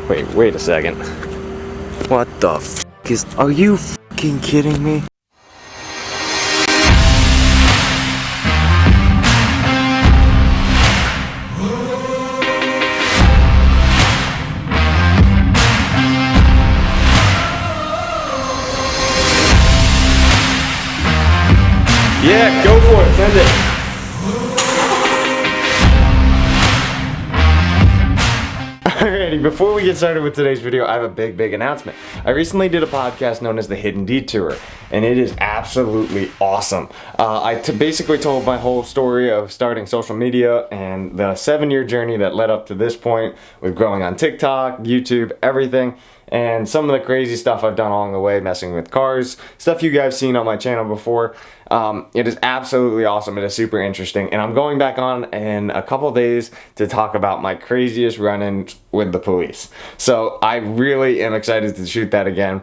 Wait a second. What the f*** is... Are you f***ing kidding me? Yeah, go for it, send it. Alrighty, before we get started with today's video, I have a big announcement. I recently did a podcast known as The Hidden Detour, and it is absolutely awesome. I basically told my whole story of starting social media and the 7-year journey that led up to this point with growing on TikTok, YouTube, everything. And some of the crazy stuff I've done along the way, messing with cars, stuff you guys seen on my channel before. It is absolutely awesome. It is super interesting. And I'm going back on in a couple days to talk about my craziest run-ins with the police. So I really am excited to shoot that again.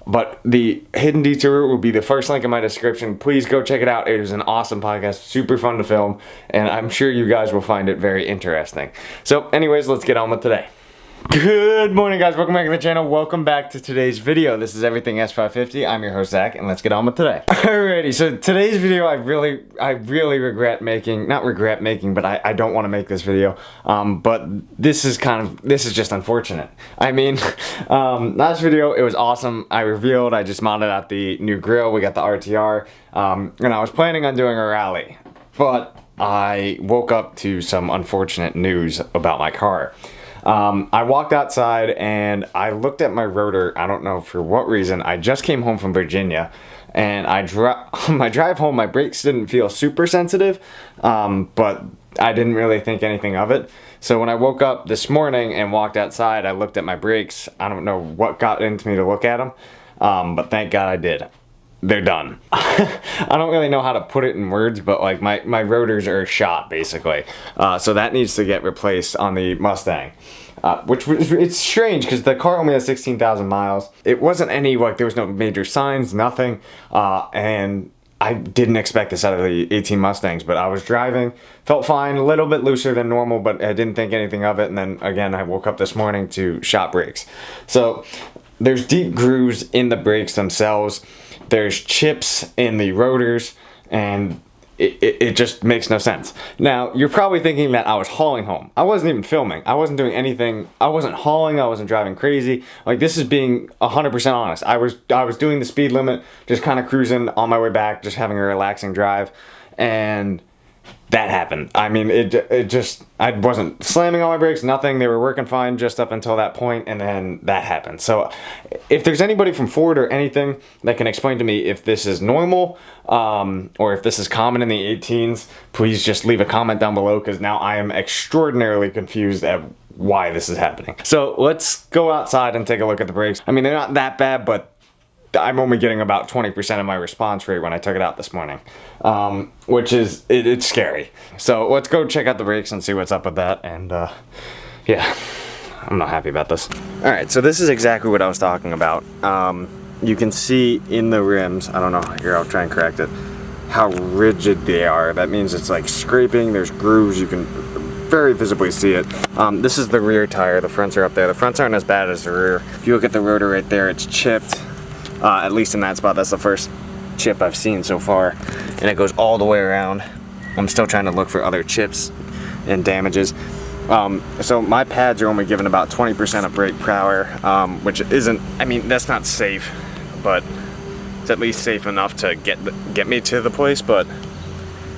But the Hidden Detour will be the first link in my description. Please go check it out. It is an awesome podcast, super fun to film, and I'm sure you guys will find it very interesting. So anyways, let's get on with today. Good morning, guys. Welcome back to the channel. Welcome back to today's video. This is Everything S550. I'm your host, Zach, and let's get on with today. Alrighty, so today's video I really regret making. Not regret making, but I don't want to make this video. But this is just unfortunate. I mean, last video, it was awesome. I just modded out the new grill. We got the RTR, and I was planning on doing a rally. But I woke up to some unfortunate news about my car. I walked outside and I looked at my rotor. I don't know for what reason. I just came home from Virginia, and on my drive home, my brakes didn't feel super sensitive, but I didn't really think anything of it. So when I woke up this morning and walked outside, I looked at my brakes. I don't know what got into me to look at them, but thank God I did. They're done. I don't really know how to put it in words, but like my rotors are shot basically. So that needs to get replaced on the Mustang. It's strange because the car only has 16,000 miles. It wasn't any, like, there was no major signs, nothing. And I didn't expect this out of the 18 Mustangs, but I was driving, felt fine, a little bit looser than normal, but I didn't think anything of it. And then again, I woke up this morning to shot brakes. So there's deep grooves in the brakes themselves. There's chips in the rotors, and it just makes no sense. Now, you're probably thinking that I was hauling home. I wasn't even filming. I wasn't doing anything. I wasn't hauling. I wasn't driving crazy. Like, this is being 100% honest. I was doing the speed limit, just kind of cruising on my way back, just having a relaxing drive, and that happened. I mean, I wasn't slamming on my brakes, nothing. They were working fine just up until that point, and then that happened. So if there's anybody from Ford or anything that can explain to me if this is normal, or if this is common in the 18s, please just leave a comment down below, because now I am extraordinarily confused at why this is happening. So let's go outside and take a look at the brakes. I mean, they're not that bad, but I'm only getting about 20% of my response rate when I took it out this morning, which is, it's scary. So let's go check out the brakes and see what's up with that, and yeah, I'm not happy about this. Alright, so this is exactly what I was talking about. You can see in the rims, I don't know, here I'll try and correct it, how rigid they are. That means it's like scraping, there's grooves, you can very visibly see it. This is the rear tire, the fronts are up there. The fronts aren't as bad as the rear. If you look at the rotor right there, it's chipped. At least in that spot. That's the first chip I've seen so far, and it goes all the way around. I'm still trying to look for other chips and damages. So my pads are only given about 20% of brake power, which isn't, I mean, that's not safe, but it's at least safe enough to get me to the place, but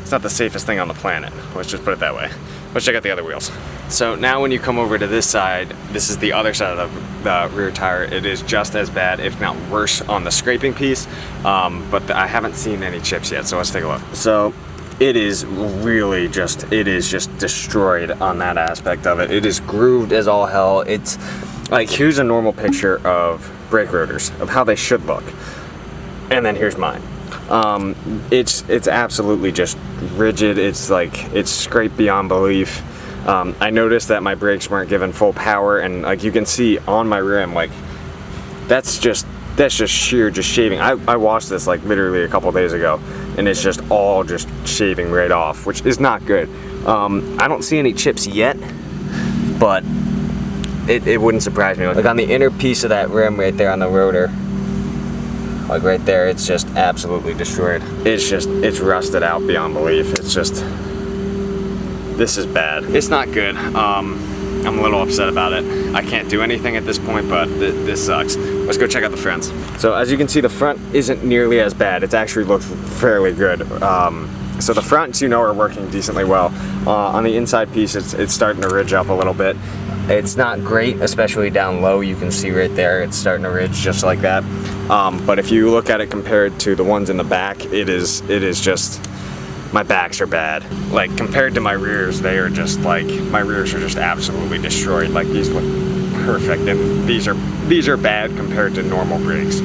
it's not the safest thing on the planet. Let's just put it that way. Let's check out the other wheels. So now when you come over to this side, this is the other side of the rear tire. It is just as bad, if not worse, on the scraping piece, but I haven't seen any chips yet, so let's take a look. So it is really just destroyed on that aspect of it. It is grooved as all hell. It's like, here's a normal picture of brake rotors, of how they should look, and then here's mine. It's absolutely just rigid. It's like, it's scraped beyond belief. I noticed that my brakes weren't given full power, and like you can see on my rim, like that's just sheer shaving. I washed this like literally a couple days ago, and it's just all just shaving right off, which is not good. I don't see any chips yet, but it wouldn't surprise me. Like on the inner piece of that rim right there on the rotor, like right there, it's just absolutely destroyed. It's rusted out beyond belief. This is bad. It's not good. I'm a little upset about it. I can't do anything at this point, but this sucks. Let's go check out the fronts. So as you can see, the front isn't nearly as bad. It actually looks fairly good. So the fronts, are working decently well. On the inside piece, it's starting to ridge up a little bit. It's not great, especially down low. You can see right there, it's starting to ridge just like that. But if you look at it compared to the ones in the back, it is just, my backs are bad. Like compared to my rears, they are just like, my rears are just absolutely destroyed. Like these look perfect, and these are bad compared to normal rigs.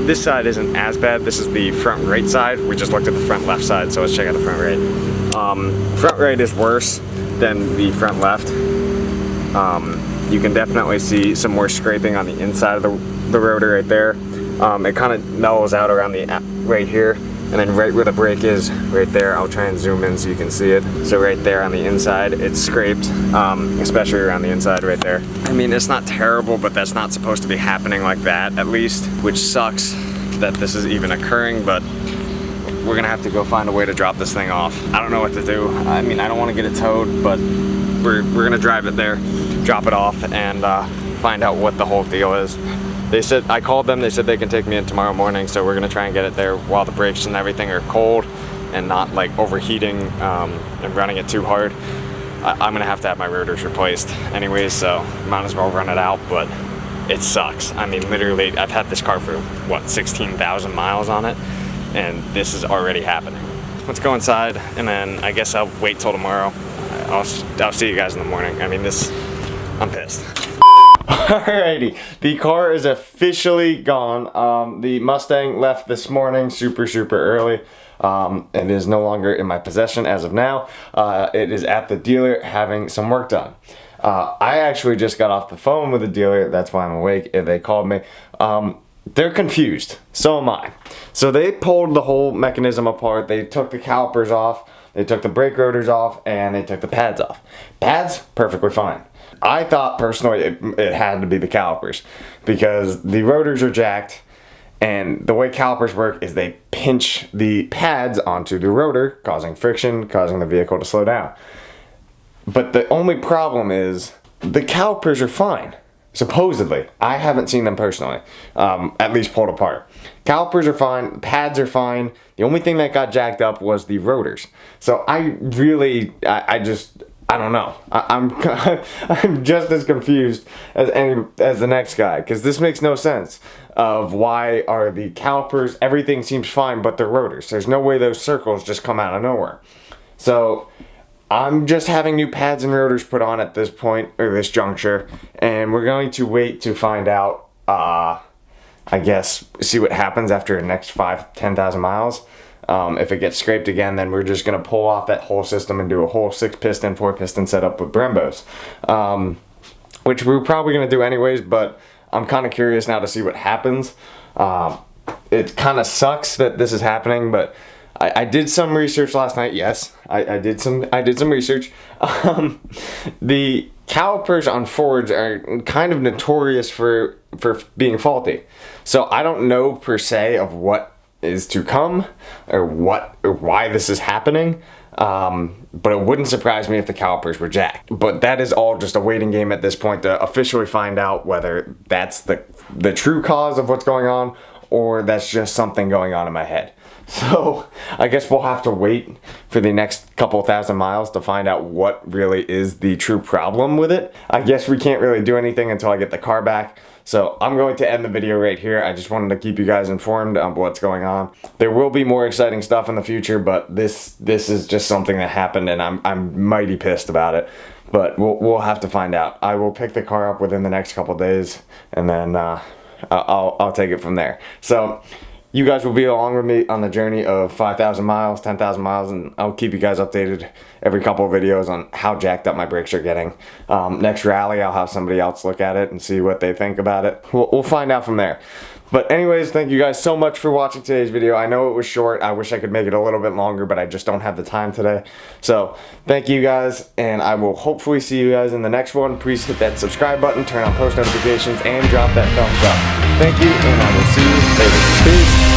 This side isn't as bad. This is the front right side. We just looked at the front left side, so let's check out the front right. Front right is worse than the front left. You can definitely see some more scraping on the inside of the rotor right there. It kind of mellows out around the right here, and then right where the brake is, right there. I'll try and zoom in so you can see it. So right there on the inside, it's scraped, especially around the inside right there. I mean, it's not terrible, but that's not supposed to be happening like that, at least, which sucks that this is even occurring, but we're gonna have to go find a way to drop this thing off. I don't know what to do. I mean, I don't want to get it towed, but we're gonna drive it there, drop it off, and find out what the whole deal is. They said, I called them, they said they can take me in tomorrow morning, so we're gonna try and get it there while the brakes and everything are cold and not like overheating and running it too hard. I'm gonna have to have my rotors replaced anyways, so might as well run it out, but it sucks. I mean, literally, I've had this car for, what, 16,000 miles on it, and this is already happening. Let's go inside, and then I guess I'll wait till tomorrow. I'll see you guys in the morning. I mean, I'm pissed. Alrighty, the car is officially gone. The Mustang left this morning super early. It is no longer in my possession as of now. It is at the dealer having some work done. I actually just got off the phone with the dealer. That's why I'm awake. They called me. They're confused. So am I. So they pulled the whole mechanism apart. They took the calipers off. They took the brake rotors off, and they took the pads off. Pads, perfectly fine. I thought personally it had to be the calipers because the rotors are jacked, and the way calipers work is they pinch the pads onto the rotor, causing friction, causing the vehicle to slow down. But the only problem is the calipers are fine. Supposedly. I haven't seen them personally, at least pulled apart. Calipers are fine, pads are fine. The only thing that got jacked up was the rotors. So I don't know. I'm just as confused as the next guy, because this makes no sense of why are the calipers, everything seems fine but the rotors. There's no way those circles just come out of nowhere. So I'm just having new pads and rotors put on at this point, or this juncture, and we're going to wait to find out, I guess, see what happens after the next 10,000 miles. If it gets scraped again, then we're just going to pull off that whole system and do a whole 6-piston, 4-piston setup with Brembos. Which we're probably going to do anyways, but I'm kind of curious now to see what happens. It kind of sucks that this is happening, but I did some research last night. Yes, I did some research. The calipers on Fords are kind of notorious for being faulty. So I don't know per se of what is to come or why this is happening. But it wouldn't surprise me if the calipers were jacked. But that is all just a waiting game at this point to officially find out whether that's the true cause of what's going on or that's just something going on in my head. So I guess we'll have to wait for the next couple thousand miles to find out what really is the true problem with it. I guess we can't really do anything until I get the car back. So I'm going to end the video right here. I just wanted to keep you guys informed of what's going on. There will be more exciting stuff in the future, but this is just something that happened, and I'm mighty pissed about it. But we'll have to find out. I will pick the car up within the next couple days, and then I'll take it from there. So you guys will be along with me on the journey of 5,000 miles, 10,000 miles, and I'll keep you guys updated every couple of videos on how jacked up my brakes are getting. Next rally, I'll have somebody else look at it and see what they think about it. We'll find out from there. But anyways, thank you guys so much for watching today's video. I know it was short. I wish I could make it a little bit longer, but I just don't have the time today. So thank you guys, and I will hopefully see you guys in the next one. Please hit that subscribe button, turn on post notifications, and drop that thumbs up. Thank you, and I will see you later. Peace.